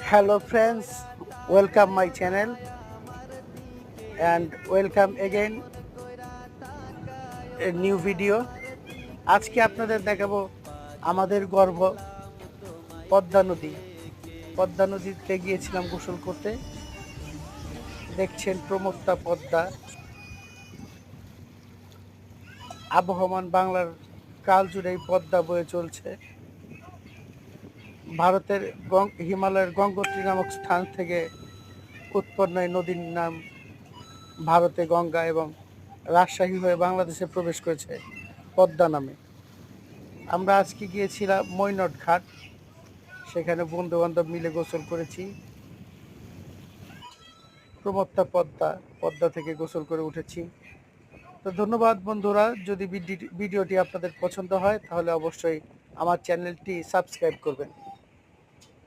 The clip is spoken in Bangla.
Hello friends, welcome my channel and welcome again a new video. আজকে আপনাদের দেখাবো আমাদের গর্ব পদ্মা নদী। পদ্মা নদীতে গিয়েছিলাম গোসল করতে। দেখছেন প্রমত্তা পদ্মা, আবহমান বাংলার কাল জুড়েই পদ্মা বয়ে চলছে। ভারতের হিমালয়ের গঙ্গোত্রী নামক স্থান থেকে উৎপন্ন এই নদীর নাম ভারতে গঙ্গা এবং রাজশাহী হয়ে বাংলাদেশে প্রবেশ করেছে পদ্মা নামে। আমরা আজকে গিয়েছিলাম মৈনট ঘাট, সেখানে বন্ধু বান্ধব মিলে গোসল করেছি। প্রমত্তা পদ্মা, পদ্মা থেকে গোসল করে উঠেছি। তো ধন্যবাদ বন্ধুরা, যদি ভিডিওটি আপনাদের পছন্দ হয় তাহলে অবশ্যই আমার চ্যানেলটি সাবস্ক্রাইব করবেন।